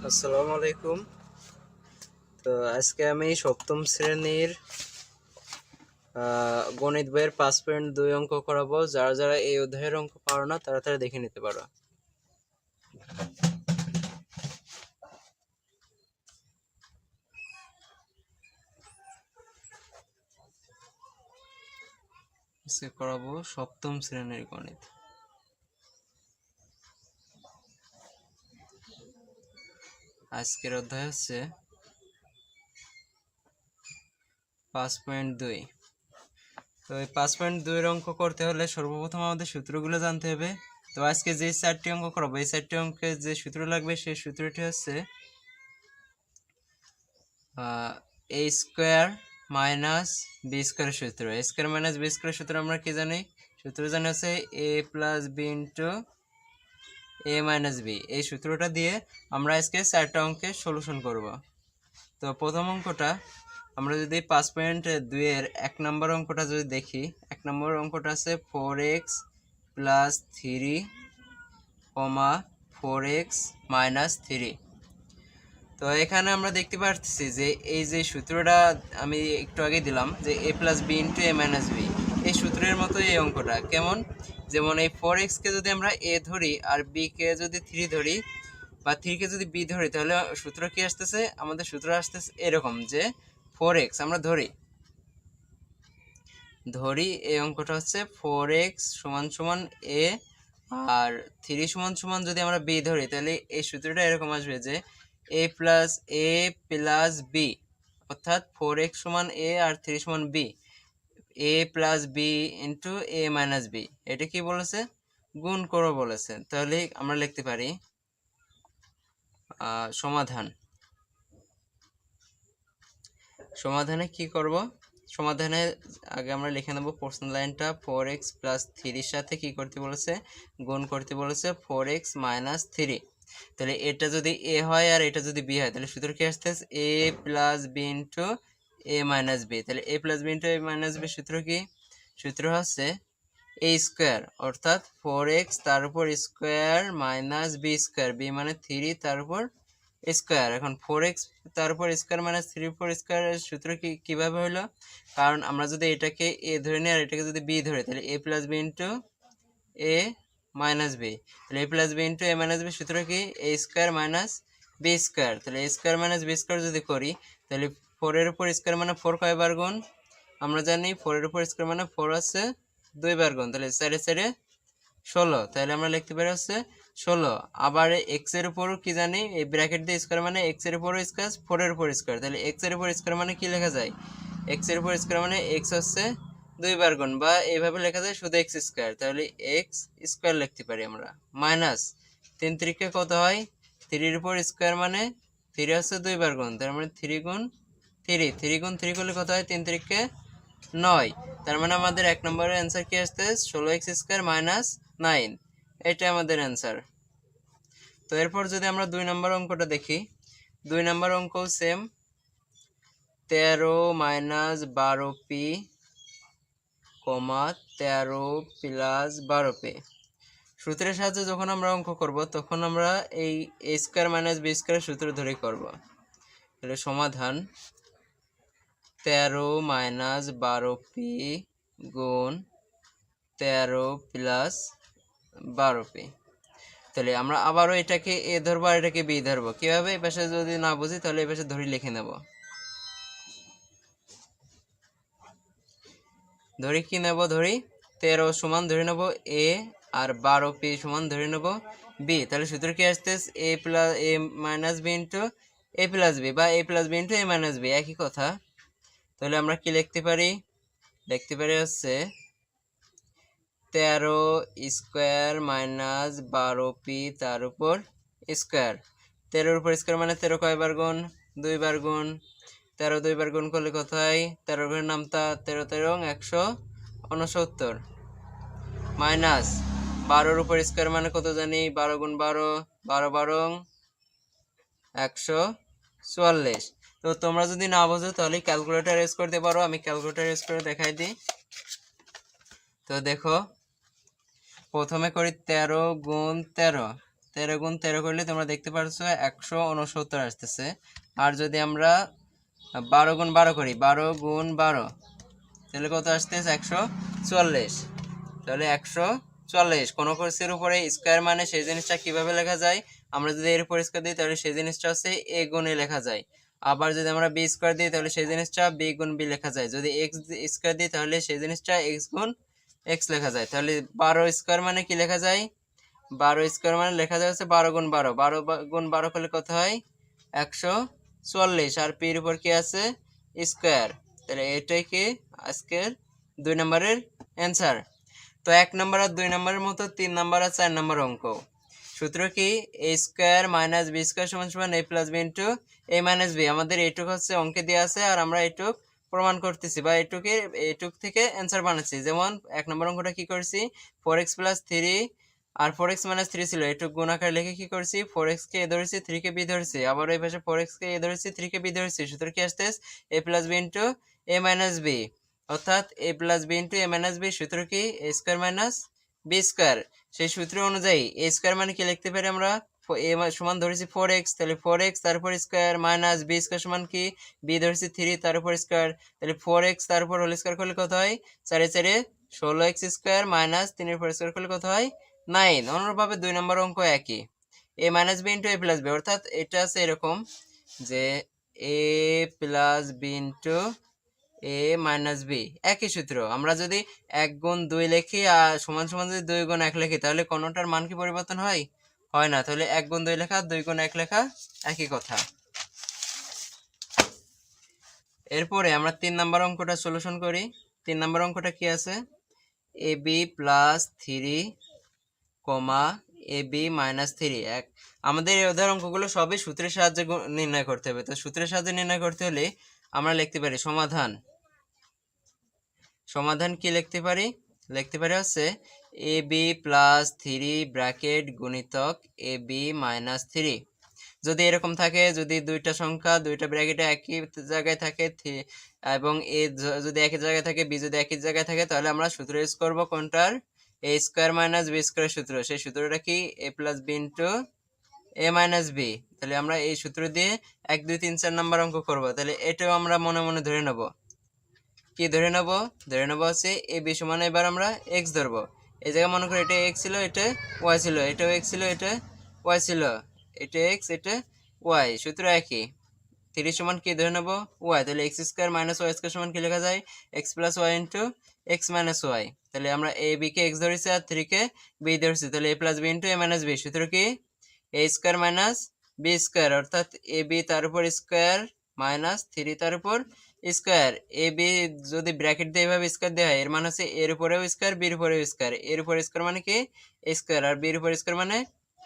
আসসালামু আলাইকুম। তো আজকে আমি সপ্তম শ্রেণীর গণিত বইয়ের 5.2 অঙ্ক করাবো। যারা যারা এই অধ্যায়ের অঙ্ক পারো না তারা তারা দেখে নিতে পারো। আজকে করাবো সপ্তম শ্রেণীর গণিত। আজকের অধ্যায় হচ্ছে 5.2। তো এই 5.2 এর অঙ্ক করতে হলে সর্বপ্রথম আমাদের সূত্রগুলো জানতে হবে। তো আজকে যে 4টি অঙ্ক করাবো, এই 4টি অঙ্কে যে সূত্র লাগবে সেই সূত্রটি হচ্ছে এ স্কোয়ার মাইনাস বি স্কোয়ারের সূত্র। এ স্কোয়ার মাইনাস বি স্কোয়ারের সূত্র আমরা কি জানি? সূত্র জানি হচ্ছে এ plus b into a minus b. এই সূত্রটা দিয়ে আমরা আজকে 4টা অঙ্কের সলিউশন করব। তো প্রথম অঙ্কটা আমরা যদি 5.2 এর 1 নম্বর অঙ্কটা যদি দেখি, 1 নম্বর অঙ্কটা আছে 4x প্লাস 3 4x মাইনাস 3। তো এখানে আমরা দেখতে পাচ্ছি যে এই যে সূত্রটা আমি একটু আগে দিলাম যে a plus b into a minus b, এই সূত্রের মতো এই অঙ্কটা কেমন? যেমন এই 4x কে যদি আমরা a ধরি আর b কে যদি 3 ধরি বা 3 কে যদি b ধরি, তাহলে সূত্র কি আসতেছে? আমাদের সূত্র আসতেছে এরকম যে 4x আমরা ধরি এই অঙ্কটা হচ্ছে 4x সমান সমান a আর 3 সমান সমান যদি আমরা b ধরি, তাহলে এই সূত্রটা এরকম আসবে যে a প্লাস b, অর্থাৎ 4x সমান a আর 3 সমান b, a plus b into a minus b। এটা কি বলেছে? গুণ করো বলেছে। তাহলে আমরা লিখতে পারি সমাধানে কি করব? সমাধানে আগে আমরা লিখে নেব প্রশ্ন লাইনটা 4x প্লাস 3 সাথে কি করতে বলেছে? গুণ করতে বলেছে 4x মাইনাস 3। তাহলে এটা যদি a হয় আর এটা যদি b হয়, তাহলে সূত্র কি আসতেছে? a plus b into a minus b। তাহলে a plus b into a minus b সূত্র কি? সূত্র হচ্ছে a স্কোয়ার, অর্থাৎ 4x তার উপর square minus b square, b মানে 3 তার উপর স্কোয়ার। এখন 4x তার উপর স্কোয়ার মাইনাস 3 উপর স্কোয়ারের সূত্র কিভাবে হলো? কারণ আমরা যদি এটাকে a ধরে নিই আর এটাকে যদি b ধরে, তাহলে a plus b into a minus b। তাহলে a plus b into a minus b সূত্র কি? a square minus b square. তাহলে a square minus b square যদি করি, তাহলে 4 এর উপর স্কোয়ার মানে 4 কয়বার গুণ? আমরা জানি 4 এর উপর স্কোয়ার মানে 4 আছে 2 বার গুণ। তাহলে 4 এ 4 এ 16। তাহলে আমরা লিখতে পারি হচ্ছে 16। আবার x এর উপরও কি জানি? এই ব্র্যাকেট দিয়ে স্কোয়ার মানে x এর উপরও স্কোয়ার, 4 এর উপর স্কোয়ার। তাহলে x এর উপর স্কোয়ার মানে কি লেখা যায়? x এর উপর স্কোয়ার মানে x হচ্ছে 2 বার গুণ, বা এইভাবে লেখা যায় শুধু x স্কোয়ার। তাহলে x স্কোয়ার লিখতে পারি আমরা। মাইনাস 3 3 কত হয়? 3 এর উপর স্কোয়ার মানে 3 হচ্ছে 2 বার গুণ, তার মানে 3 গুণ 3, 3 গুণ 3 করলে কত হয়? 3 3 9। তার মানে আমাদের 1 নম্বরের অ্যান্সার কি আসছে? 16x square minus 9। এটা আমাদের অ্যান্সার। তো এরপর যদি আমরা 2 নম্বর অঙ্কটা দেখি, 2 নম্বর অঙ্কও same, 13 minus 12p 13 plus 12p। সূত্রের সাহায্যে যখন আমরা অঙ্ক করব তখন আমরা এই a square minus b square সূত্র ধরে করব। তাহলে সমাধান 13 মাইনাস 12p গুণ 13 প্লাস 12p। তাহলে আমরা আবারও এটাকে a ধরবো আর এটাকে b ধরবো। কিভাবে? এই পাশে যদি না বুঝি তাহলে এই পাশে ধরি লিখে নেব। ধরি কি নেব? ধরি 13 সমান ধরে নেব a আর 12p সমান ধরে নেব b। তাহলে সূত্র কি আসতেছে? a plus a minus b into a plus b, বা a plus b into a minus b, একই কথা। তাহলে আমরা কি লিখতে পারি? লিখতে পারি হচ্ছে 13 স্কোয়ার মাইনাস 12p তার উপর স্কোয়ার। 13 উপর স্কোয়ার মানে 13 কয়বার গুণ? 2 বার গুণ। 13 2 বার গুণ করলে কত হয়? 13 ঘরের নামতা 13 13 169, মাইনাস 12 উপর স্কোয়ার মানে কত জানি? 12 গুণ 12, 12 12 144। তো তোমরা যদি না বোঝো তাহলে ক্যালকুলেটর ইউজ করতে পারো। আমি ক্যালকুলেটর ইউজ করে দেখাই দিই। তো দেখো, প্রথমে করি 13 গুণ 13, 13 গুণ 13 করলে তোমরা দেখতে পারছো 169 আসতেছে। আর যদি আমরা 12 গুণ 12 করি, 12 গুণ 12 তাহলে কত আসতেছে 144। তাহলে 144 কোনো কোর্সের উপরে স্কয়ার মানে সেই জিনিসটা কিভাবে লেখা যায়, আমরা যদি এর উপর স্কয়ার দিই তাহলে সেই জিনিসটা হচ্ছে a গুণে লেখা যায়। আবার যদি আমরা b স্কয়ার দিই তাহলে সেই জিনিসটা b গুণ b লেখা যায়। যদি x স্কয়ার দিই তাহলে সেই জিনিসটা x গুণ x লেখা যায়। তাহলে 12 স্কয়ার মানে কি লেখা যায়, 12 স্কয়ার মানে লেখা যায় হচ্ছে 12 গুণ 12, 12 গুণ 12 করলে কত হয় 144। আর p এর উপর কি আছে স্কয়ার। তাহলে এটাই কি আজকের 2 নম্বরের অ্যান্সার। তো 1 নম্বর আর 2 নম্বরের মতো 3 নম্বর আর 4 নম্বর অঙ্ক সূত্র কি, a square minus b square সমান সমান a plus b into a minus b। আমাদের এইটুক হচ্ছে অঙ্কে দেওয়া আছে আর আমরা এইটুক প্রমাণ করতেছি বা এইটুক থেকে অ্যান্সার বানাচ্ছি। যেমন 1 নম্বর অঙ্কটা কি করছি, 4x প্লাস 3 আর 4x মাইনাস 3 ছিল, এইটুক গুণ আকারে লিখে কি করছি 4x কে a ধরেছি 3 কে b ধরেছি, আবার ওই পাশে 4x কে a ধরেছি 3 কে b ধরেছি। সূত্র কি আসতেছে a plus b into a minus b, অর্থাৎ a plus b into a minus b সূত্র কি a square minus b square. সেই সূত্র অনুযায়ী a স্কয়ার মানে কি লিখতে পারি আমরা, a সমান ধরেছি 4x, তাহলে 4x তার উপর স্কয়ার মাইনাস b স্কয়ার সমান কি b ধরেছি 3 তার উপর স্কয়ার, তাহলে 4x তার উপর হোল স্কয়ার করলে কত হয় 4 এ 4 16x স্কয়ার মাইনাস 3 এর উপর স্কয়ার করলে কত হয় 9। অনুরূপভাবে 2 নম্বর অঙ্ক একই, a minus b into a plus b, অর্থাৎ এটা আছে এরকম যে a plus b into a minus b, একই সূত্র। আমরা যদি 1 গুণ 2 লিখি আর সমান সমান যদি 2 গুণ 1 লিখি তাহলে কোনটার মান কি পরিবর্তন হয়, হয় না। তাহলে 1 গুণ 2 লেখা 2 গুণ 1 লেখা একই কথা। এরপরে আমরা 3 নম্বর অঙ্কটা সলিউশন করি। 3 নম্বর অঙ্কটা কি আছে, ab প্লাস 3 কমা ab মাইনাস 3। আমাদের এই উদাহরণ অঙ্কগুলো সবই সূত্রের সাহায্যে নির্ণয় করতে হবে। তো সূত্রের সাহায্যে নির্ণয় করতে হলে আমরা লিখতে পারি সমাধান। সমাধান কি লিখতে পারি, লিখতে পারি হচ্ছে ab প্লাস 3 ব্র্যাকেট গুণিতক ab মাইনাস 3। যদি এরকম থাকে, যদি দুইটা সংখ্যা দুইটা ব্র্যাকেটে একই জায়গায় থাকে এবং a যদি একই জায়গায় থাকে b যদি একই জায়গায় থাকে তাহলে আমরা সূত্র ইউজ করব কোনটার, a square minus b square সূত্র। সেই সূত্রটা কি a plus b into a minus b। তাহলে আমরা এই সূত্র দিয়ে 1 2 3 4 নম্বর অঙ্ক করব। তাহলে এটাও আমরা মনে মনে ধরে নেব, কি ধরে নেব, ধরে নেব হচ্ছে ab সমান এবার আমরা x ধরব। এই জায়গায় মনে করি এটা x ছিল এটা y ছিল, এটাও x ছিল এটা y ছিল, এটা x এটা y, সূত্র একই। 3 সমান কি ধরে নেব y, তাহলে x square minus y square সমান কি লেখা যায় x plus y into x minus y। তাহলে আমরা a b কে x ধরেছি আর 3 কে b ধরেছি, তাহলে a plus b into a minus b। সূত্র কি a square minus b square, অর্থাৎ a b তার উপর স্কয়ার মাইনাস 3 তার উপর স্কয়ার। a b যদি ব্র্যাকেট দিয়ে এভাবে স্কয়ার দেওয়া হয় এর মানে হচ্ছে এর উপরেও স্কয়ার b এর উপরেও স্কয়ার, এর উপর স্কয়ার মানে কি স্কয়ার আর b এর উপর স্কয়ার মানে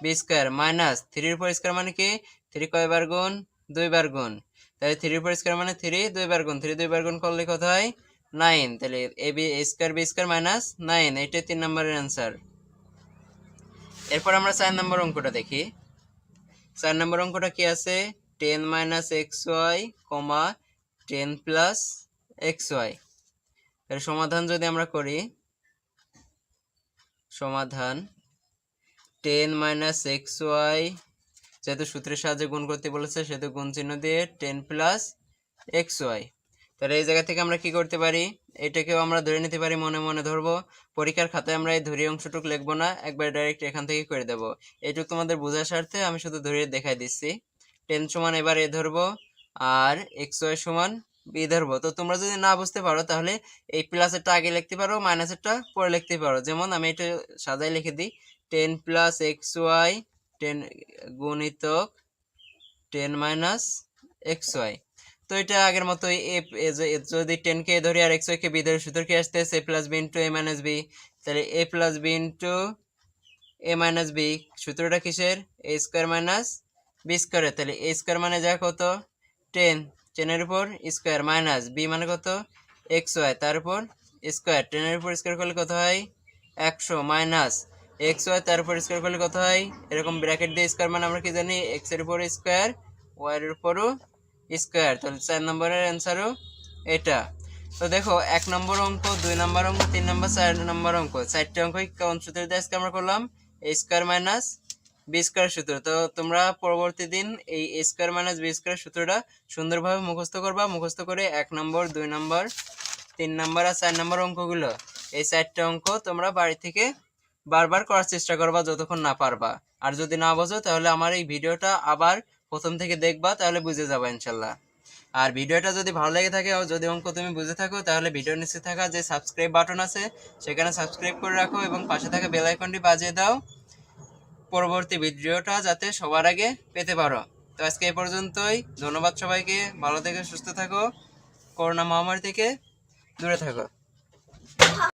b স্কয়ার, মাইনাস 3 এর উপর স্কয়ার মানে কি 3 কয়বার গুণ 2 বার গুণ, তাহলে 3 এর উপর স্কয়ার মানে 3 2 বার গুণ, 3 2 বার গুণ করলে কত হয় 9। তাহলে a b square b square minus 9, এটাই 3 নম্বরের অ্যান্সার। এরপর আমরা 4 নম্বর অঙ্কটা দেখি। 4 নম্বর অঙ্কটা কি আছে, 10 মাইনাস xy কমা 10 প্লাস xy। এর সমাধান যদি আমরা করি, সমাধান 10 মাইনাস xy যেহেতু সূত্রের সাহায্যে গুণ করতে বলেছে সেহেতু গুণ চিহ্ন দিয়ে 10 প্লাস xy। তাহলে এই জায়গা থেকে আমরা কি করতে পারি, এটাকেও আমরা ধরে নিতে পারি, মনে মনে ধরবো। পরীক্ষার খাতায় আমরা এই ধরিয়ে অংশটুকু লিখবো না, একবার ডাইরেক্ট এখান থেকে করে দেবো। এইটুকু তোমাদের বোঝার স্বার্থে আমি শুধু ধরিয়ে দেখাই দিচ্ছি। 10 সমান এবার a ধরবো আর xy সমান b ধরবো। তো তোমরা যদি না বুঝতে পারো তাহলে এই প্লাসেরটা আগে লিখতে পারো, মাইনাসেরটা পরে লিখতে পারো। যেমন আমি এটা সাজাই লিখে দিই 10 প্লাস xy 10 গুণিতক 10 মাইনাস xy। তো এটা আগের মতোই যদি 10 কে ধরি আর xy কে b ধরি সূত্র কি আসতেছে a plus b into a minus b। তাহলে a plus b into a minus b সূত্রটা কিসের a square minus b square. তাহলে a স্কয়ার মানে যা কত 10, 10 এর উপর স্কয়ার মাইনাস b মানে কত xy তার উপর স্কয়ার, 10 এর উপর স্কয়ার করলে কত হয় 100 মাইনাস xy তার উপর স্কয়ার করলে কত হয়, এরকম ব্র্যাকেট দিয়ে স্কয়ার মানে আমরা কি জানি x এর উপর স্কয়ার y এর উপরও স্কয়ার। তাহলে 4 নম্বরের অ্যান্সারও এটা। তো দেখো 1 নম্বর অঙ্ক 2 নম্বর অঙ্ক 3 নম্বর 4 নম্বর অঙ্ক, 4টি অঙ্কই কোন সূত্রে দিয়ে আজকে আমরা করলাম a square minus b square সূত্র। তো তোমরা পরবর্তী দিন এই a square minus b square সূত্রটা সুন্দরভাবে মুখস্থ করবা। মুখস্থ করে 1 নম্বর 2 নম্বর 3 নম্বর আর 4 নম্বর অঙ্কগুলো, এই 4টা অঙ্ক তোমরা বাড়ি থেকে বারবার করার চেষ্টা করবা যতক্ষণ না পারবা। আর যদি না বোঝো তাহলে আমার এই ভিডিওটা আবার প্রথম থেকে দেখবা, তাহলে বুঝে যাবা ইনশাল্লাহ। আর ভিডিওটা যদি ভালো লেগে থাকে ও যদি অঙ্ক তুমি বুঝে থাকো, তাহলে ভিডিওর নিচে থাকা যে সাবস্ক্রাইব বাটন আছে সেখানে সাবস্ক্রাইব করে রাখো এবং পাশে থাকা বেল আইকনটি বাজিয়ে দাও, পরবর্তী ভিডিওটা যাতে সবার আগে পেতে পারো। তো আজকে এই পর্যন্তই। ধন্যবাদ সবাইকে। ভালো থেকে সুস্থ থাকো, করোনা মহামারী থেকে দূরে থাকো।